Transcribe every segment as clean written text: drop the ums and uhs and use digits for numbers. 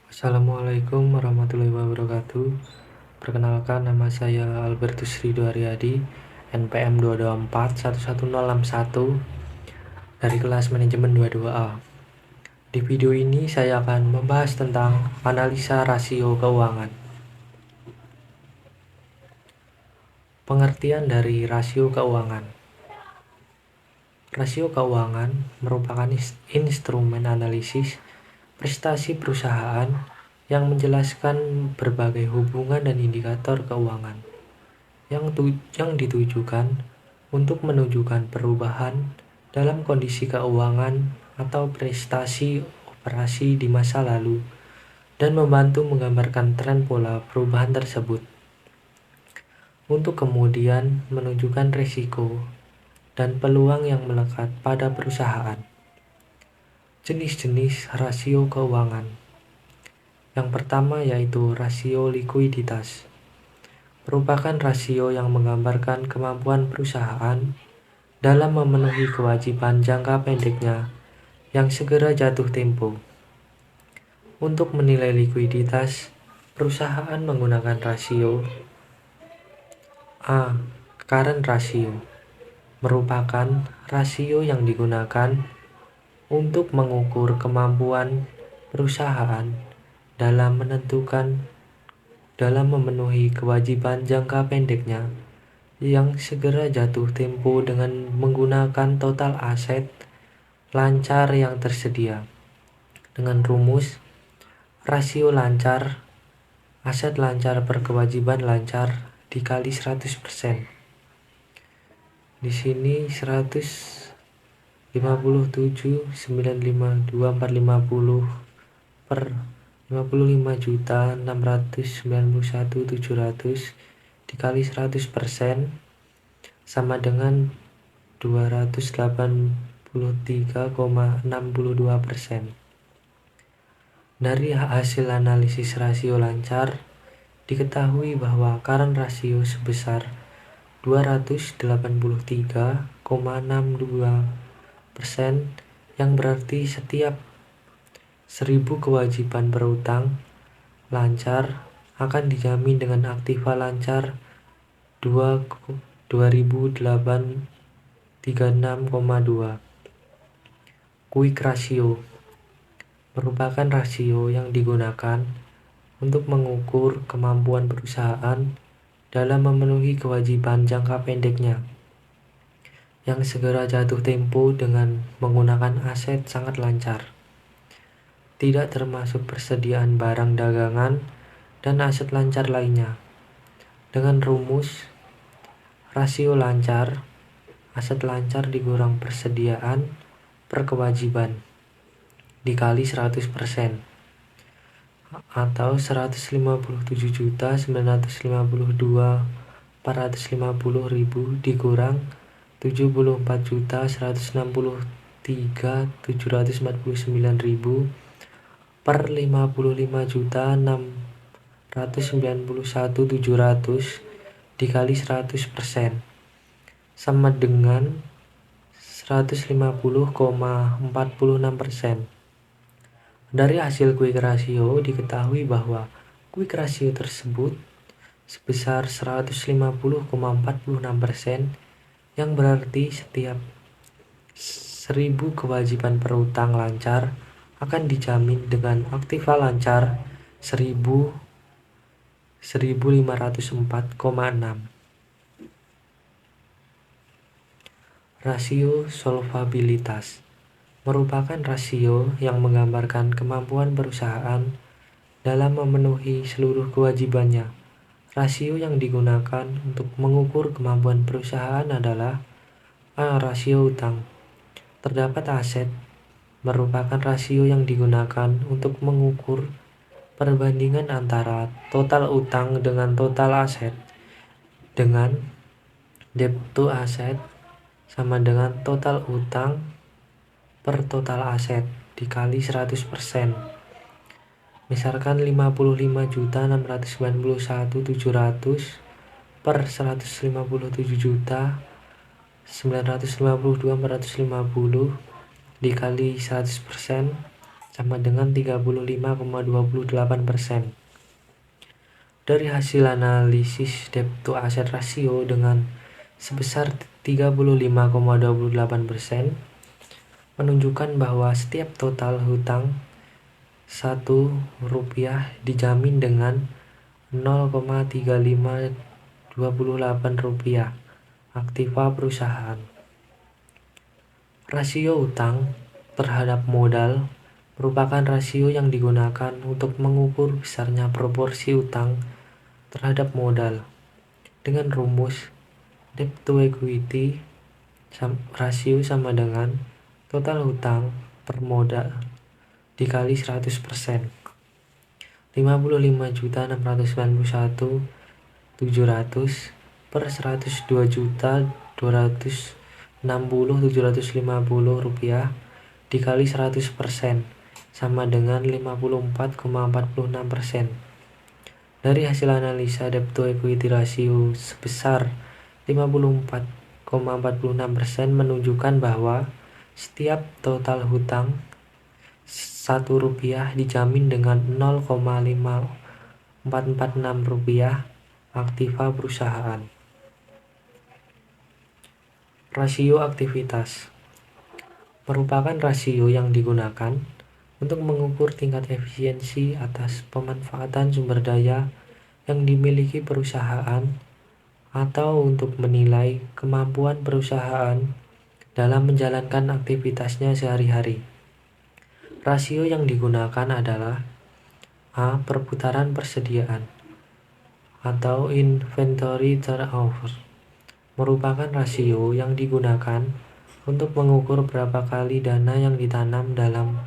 Assalamualaikum warahmatullahi wabarakatuh. Perkenalkan, nama saya Albertus Rido Aryadi, NPM 224 11061 dari kelas manajemen 22A. Di video ini saya akan membahas tentang analisa rasio keuangan. Pengertian dari rasio keuangan. Rasio keuangan merupakan instrumen analisis prestasi perusahaan yang menjelaskan berbagai hubungan dan indikator keuangan yang ditujukan untuk menunjukkan perubahan dalam kondisi keuangan atau prestasi operasi di masa lalu dan membantu menggambarkan tren pola perubahan tersebut untuk kemudian menunjukkan risiko dan peluang yang melekat pada perusahaan. Jenis-jenis rasio keuangan. Yang pertama yaitu rasio likuiditas. Merupakan rasio yang menggambarkan kemampuan perusahaan dalam memenuhi kewajiban jangka pendeknya yang segera jatuh tempo. Untuk menilai likuiditas, perusahaan menggunakan rasio A. Current ratio merupakan rasio yang digunakan untuk mengukur kemampuan perusahaan dalam memenuhi kewajiban jangka pendeknya yang segera jatuh tempo dengan menggunakan total aset lancar yang tersedia. Dengan rumus rasio lancar, aset lancar per kewajiban lancar dikali 100%. Di sini 157.952.450 per 55.691.700 dikali 100% sama dengan 283,62%. Dari hasil analisis rasio lancar, diketahui bahwa current rasio sebesar 283,62%, yang berarti setiap 1000 kewajiban berutang lancar akan dijamin dengan aktiva lancar 2836,2. Quick ratio merupakan rasio yang digunakan untuk mengukur kemampuan perusahaan dalam memenuhi kewajiban jangka pendeknya yang segera jatuh tempo dengan menggunakan aset sangat lancar, tidak termasuk persediaan barang dagangan dan aset lancar lainnya. Dengan rumus rasio lancar, aset lancar dikurang persediaan per kewajiban dikali 100%, atau 157.952.450.000 dikurang 74.163.749.000 per 55.691.700 dikali 100% sama dengan 150,46%. Dari hasil quick ratio diketahui bahwa quick ratio tersebut sebesar 150,46%, yang berarti setiap 1000 kewajiban berutang lancar akan dijamin dengan aktiva lancar 1504,6. Rasio solvabilitas merupakan rasio yang menggambarkan kemampuan perusahaan dalam memenuhi seluruh kewajibannya. Rasio yang digunakan untuk mengukur kemampuan perusahaan adalah A. Rasio utang. Terdapat aset merupakan rasio yang digunakan untuk mengukur perbandingan antara total utang dengan total aset, dengan debt to asset sama dengan total utang per total aset dikali 100%. Misalkan 55.691.700 per 157.952.450 dikali 100% sama dengan 35,28%. Dari hasil analisis debt to asset rasio dengan sebesar 35,28% menunjukkan bahwa setiap total hutang Rp1 dijamin dengan Rp0,3528 aktiva perusahaan. Rasio utang terhadap modal merupakan rasio yang digunakan untuk mengukur besarnya proporsi utang terhadap modal dengan rumus debt to equity rasio sama dengan total hutang per modal dikali 100%. 55.691.700 per 102.260.750 rupiah dikali 100% sama dengan 54,46%. Dari hasil analisa debt to equity rasio sebesar 54,46% menunjukkan bahwa setiap total hutang Rp1 dijamin dengan Rp0,5446 aktiva perusahaan. Rasio aktivitas merupakan rasio yang digunakan untuk mengukur tingkat efisiensi atas pemanfaatan sumber daya yang dimiliki perusahaan atau untuk menilai kemampuan perusahaan dalam menjalankan aktivitasnya sehari-hari. Rasio yang digunakan adalah A. Perputaran persediaan atau inventory turnover merupakan rasio yang digunakan untuk mengukur berapa kali dana yang ditanam dalam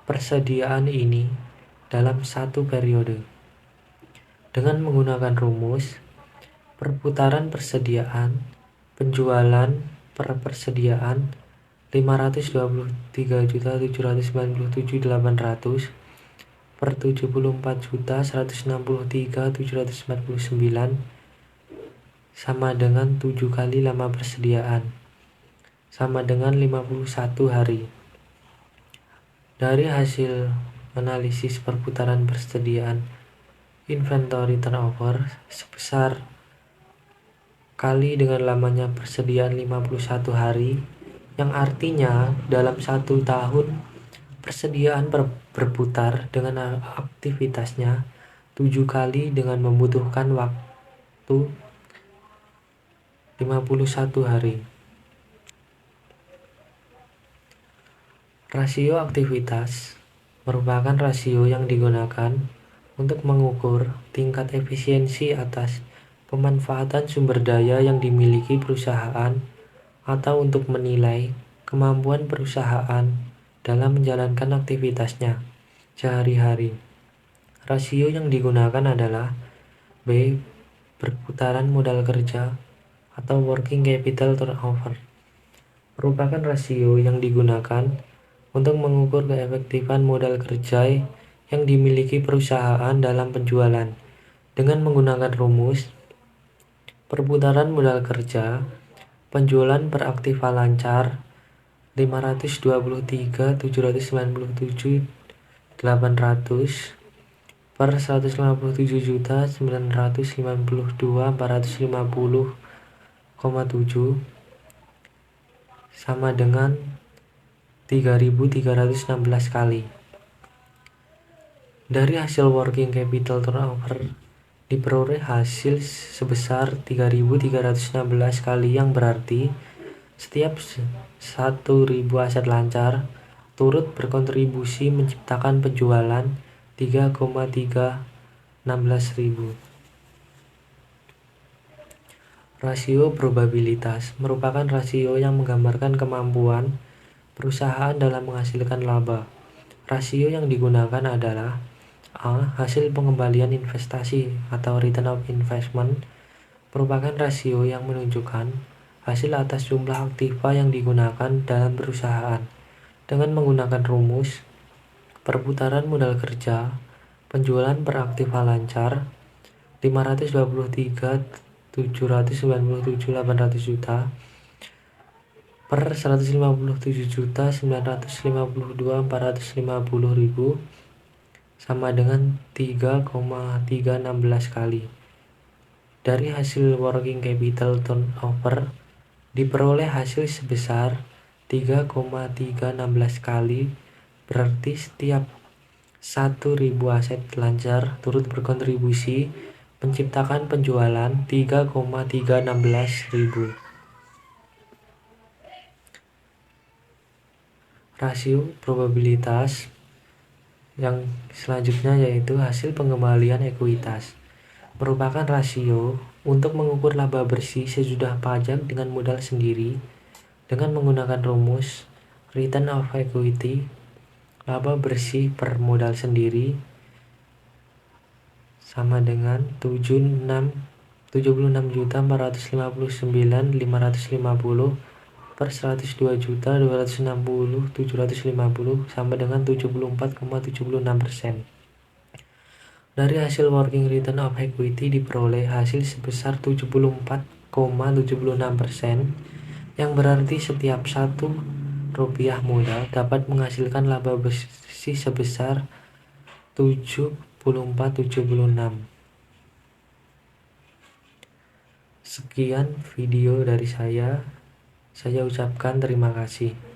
persediaan ini dalam satu periode. Dengan menggunakan rumus perputaran persediaan, penjualan per persediaan 523.797.800 per 74.163.749 sama dengan 7 kali lama persediaan sama dengan 51 hari. Dari hasil analisis perputaran persediaan inventory turnover sebesar kali dengan lamanya persediaan 51 hari, yang artinya dalam 1 tahun persediaan berputar dengan aktivitasnya 7 kali dengan membutuhkan waktu 51 hari. Rasio aktivitas merupakan rasio yang digunakan untuk mengukur tingkat efisiensi atas pemanfaatan sumber daya yang dimiliki perusahaan atau untuk menilai kemampuan perusahaan dalam menjalankan aktivitasnya sehari-hari. Rasio yang digunakan adalah B. Perputaran modal kerja atau working capital turnover merupakan rasio yang digunakan untuk mengukur keefektifan modal kerja yang dimiliki perusahaan dalam penjualan dengan menggunakan rumus perputaran modal kerja penjualan per aktiva lancar 523.797.800 per 159.952.450,7 sama dengan 3.316 kali. Dari hasil working capital turnover diperoleh hasil sebesar 3.316 kali, yang berarti setiap 1.000 aset lancar turut berkontribusi menciptakan penjualan 3,316.000. Rasio probabilitas merupakan rasio yang menggambarkan kemampuan perusahaan dalam menghasilkan laba. Rasio yang digunakan adalah A. Hasil pengembalian investasi atau return of investment merupakan rasio yang menunjukkan hasil atas jumlah aktiva yang digunakan dalam perusahaan dengan menggunakan rumus perputaran modal kerja penjualan per aktiva lancar 523.797.800 juta per 157.952.450.000 sama dengan 3,316 kali. Dari hasil working capital turnover diperoleh hasil sebesar 3,316 kali, berarti setiap 1.000 aset lancar turut berkontribusi menciptakan penjualan 3,316 ribu. Rasio probabilitas yang selanjutnya yaitu hasil pengembalian ekuitas, merupakan rasio untuk mengukur laba bersih sesudah pajak dengan modal sendiri dengan menggunakan rumus return of equity. Laba bersih per modal sendiri sama dengan 76.459.550 per 102.260.750 sama dengan 74,76%. Dari hasil working return of equity diperoleh hasil sebesar 74,76%, yang berarti setiap Rp1 modal dapat menghasilkan laba bersih sebesar 74,76. Sekian video dari saya ucapkan terima kasih.